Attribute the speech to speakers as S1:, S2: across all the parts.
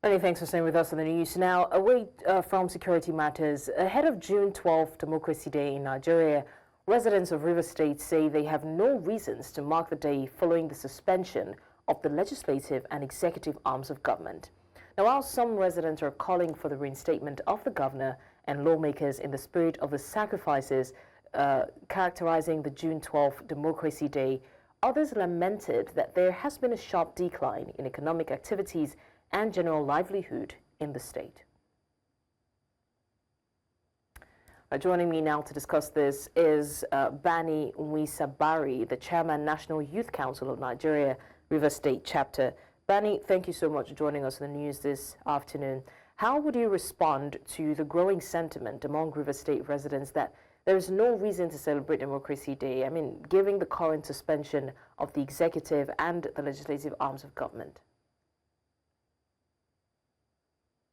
S1: Many thanks for staying with us on the news. Now, away from security matters, ahead of June 12th, Democracy Day in Nigeria, residents of Rivers State say they have no reasons to mark the day following the suspension of the legislative and executive arms of government. Now, while some residents are calling for the reinstatement of the governor and lawmakers in the spirit of the sacrifices characterizing the June 12th Democracy Day, others lamented that there has been a sharp decline in economic activities and general livelihood in the state. Joining me now to discuss this is Bani Nwisabari, the Chairman, National Youth Council of Nigeria, Rivers State Chapter. Bani, thank you so much for joining us on the news this afternoon. How would you respond to the growing sentiment among Rivers State residents that there is no reason to celebrate Democracy Day? I mean, given the current suspension of the executive and the legislative arms of government.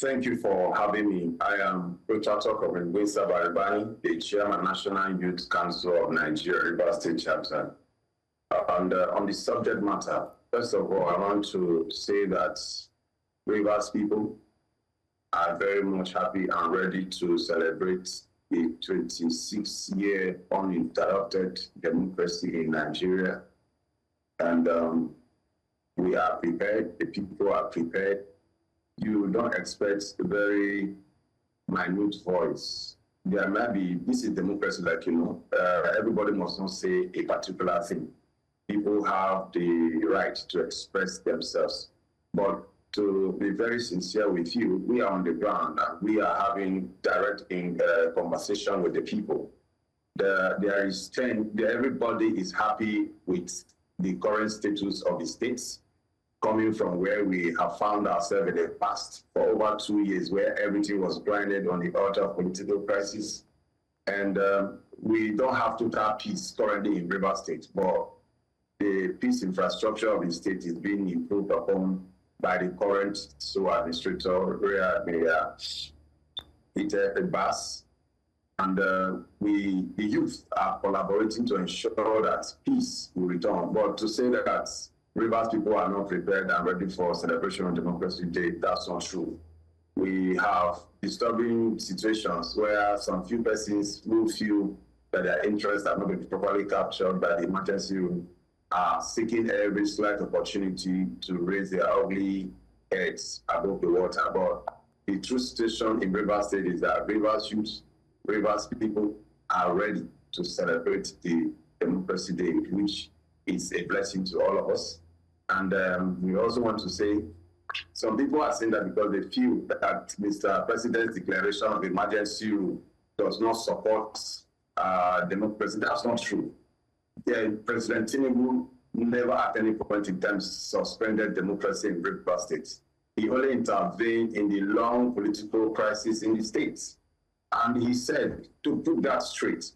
S2: Thank you for having me. I am Governor Nwisabari, the Chairman, National Youth Council of Nigeria, Rivers State Chapter. And on the subject matter, first of all, I want to say that Rivers people are very much happy and ready to celebrate the 26-year uninterrupted democracy in Nigeria. And we are prepared, the people are prepared. You don't expect a very minute voice. There might be, this is democracy, like, everybody must not say a particular thing. People have the right to express themselves. But to be very sincere with you, we are on the ground and we are having direct conversation with the people. Everybody is happy with the current status of the states, coming from where we have found ourselves in the past for over 2 years, where everything was grinded on the altar of political crisis. And we don't have total peace currently in Rivers State, but the peace infrastructure of the state is being improved upon by the current administrator, Peter Bass. And the youth are collaborating to ensure that peace will return. But to say that Rivers people are not prepared and ready for celebration of Democracy Day, that's not true. We have disturbing situations where some few persons who feel that their interests are not being properly captured by the emergency room are seeking every slight opportunity to raise their ugly heads above the water. But the true situation in Rivers State is that Rivers youth, Rivers people are ready to celebrate the Democracy Day, which is a blessing to all of us. And we also want to say, some people are saying that because they feel that Mr. President's declaration of emergency rule does not support democracy. That's not true. President Tinubu never at any point in time suspended democracy in Rivers State. He only intervened in the long political crisis in the states. And he said, to put that straight,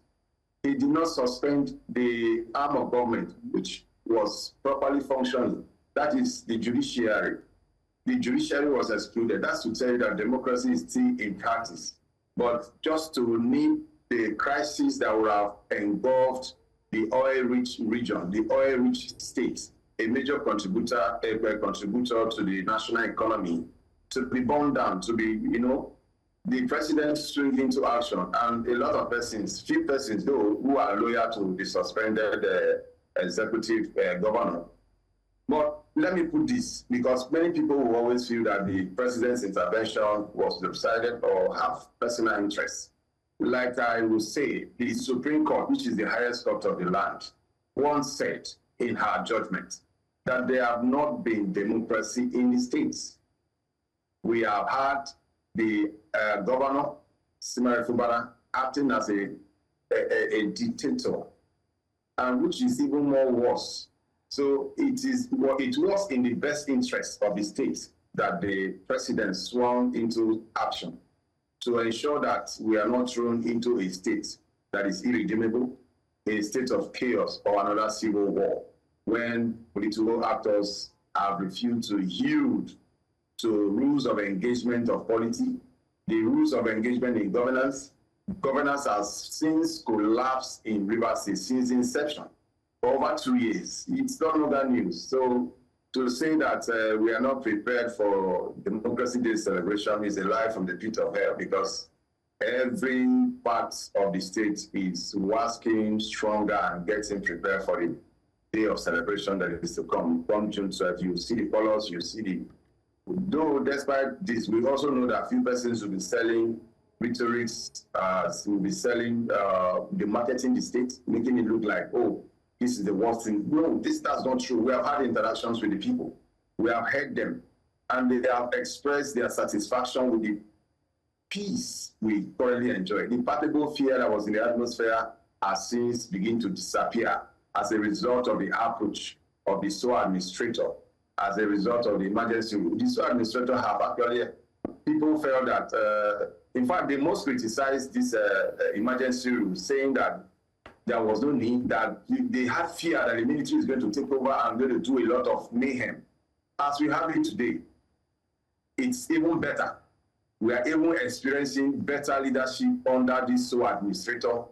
S2: he did not suspend the arm of government, which was properly functioning. That is the judiciary. The judiciary was excluded. That's to tell you that democracy is still in practice. But just to name the crisis that would have engulfed the oil-rich region, the oil-rich states, a major contributor to the national economy, to be burned down, to be, the president swing into action. And a lot of persons, few persons though, who are loyal to the suspended executive governor. But let me put this, because many people will always feel that the president's intervention was decided or have personal interests. Like I will say, the Supreme Court, which is the highest court of the land, once said in her judgment that there have not been democracy in the states. We have had the Governor Siminalayi Fubara acting as a dictator, and which is even more worse. So it was in the best interest of the state that the president swung into action to ensure that we are not thrown into a state that is irredeemable, a state of chaos or another civil war, when political actors have refused to yield to rules of engagement of polity, the rules of engagement in governance. Governance has since collapsed in Rivers State since inception. For over 2 years. It's not other news. So to say that we are not prepared for Democracy Day celebration is a lie from the pit of hell, because every part of the state is working stronger and getting prepared for the day of celebration that is to come June 12th. You see the colors, you see the. Though despite this, we also know that few persons will be selling rhetorics, will be selling the marketing the state, making it look like, oh, this is the worst thing. No, that's not true. We have had interactions with the people. We have heard them, and they have expressed their satisfaction with the peace we currently enjoy. The palpable fear that was in the atmosphere has since begun to disappear as a result of the approach of the SOA administrator, as a result of the emergency rule. The SOA administrator have actually, people felt that, in fact, they most criticized this emergency rule, saying that there was no need, that they had fear that the military is going to take over and going to do a lot of mayhem. As we have it today, it's even better. We are even experiencing better leadership under this SOA administrator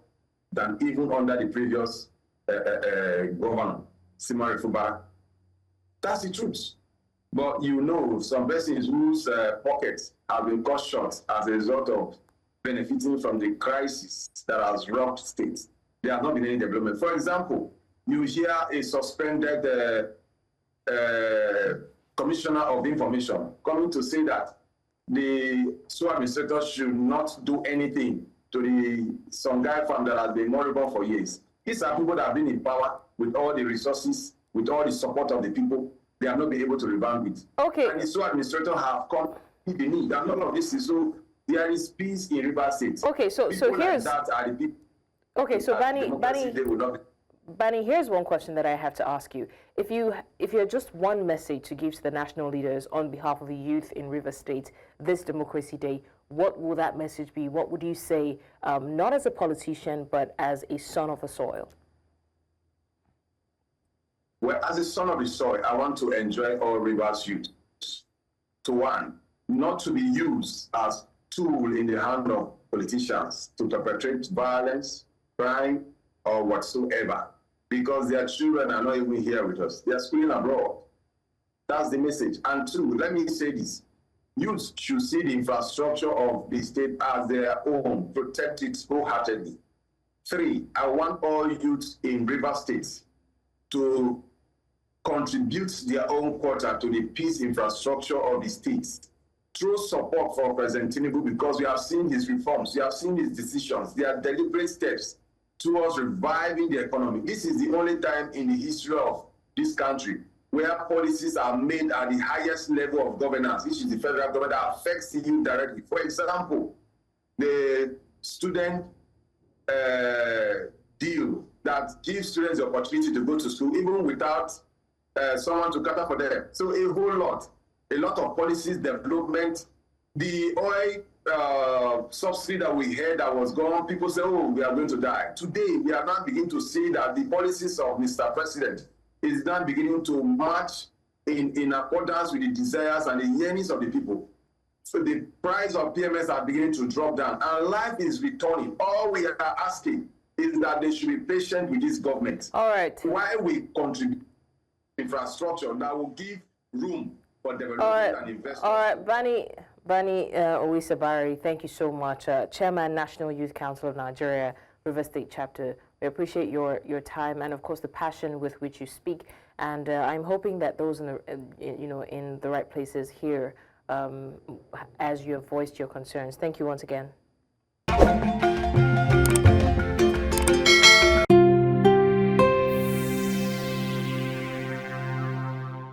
S2: than even under the previous Governor Siminalayi Fubara. That's the truth. But you know, some persons whose pockets have been cut short as a result of benefiting from the crisis that has rocked states, there has not been any development. For example, you hear a suspended commissioner of information coming to say that the SOA administrator should not do anything to the Songhai farm that has been moribund for years. These are people that have been in power with all the resources, with all the support of the people. They have not been able to revamp it. Okay. And the SOA administrator have come to the need. And none of this is so. There is peace in River State.
S1: Okay, so here's. Like that are the people. Okay, so Bani, here's one question that I have to ask you. If you had just one message to give to the national leaders on behalf of the youth in River State this Democracy Day, what will that message be? What would you say, not as a politician, but as a son of the soil?
S2: Well, as a son of the soil, I want to enjoy all Rivers youth. To one, not to be used as tool in the hand of politicians to perpetrate violence, crime, or whatsoever, because their children are not even here with us. They are schooling abroad. That's the message. And two, let me say this. Youth should see the infrastructure of the state as their own, protect it wholeheartedly. Three, I want all youth in River States to contribute their own quota to the peace infrastructure of the states through support for President Tinubu, because we have seen his reforms, we have seen his decisions, their deliberate steps towards reviving the economy. This is the only time in the history of this country where policies are made at the highest level of governance, which is the federal government, that affects you directly. For example, the student deal that gives students the opportunity to go to school even without someone to cater for them. So a lot of policies, development, the oil subsidy that we had that was gone, people say, oh, we are going to die. Today, we are now beginning to see that the policies of Mr. President is now beginning to match in accordance with the desires and the yearnings of the people. So the price of PMS are beginning to drop down, and life is returning. All we are asking is that they should be patient with this government.
S1: All right.
S2: While we contribute infrastructure that will give room for development and investment.
S1: All right, Bani Nwisabari, thank you so much. Chairman, National Youth Council of Nigeria, River State Chapter. We appreciate your time and, of course, the passion with which you speak. And I'm hoping that those in the in the right places hear as you have voiced your concerns. Thank you once again.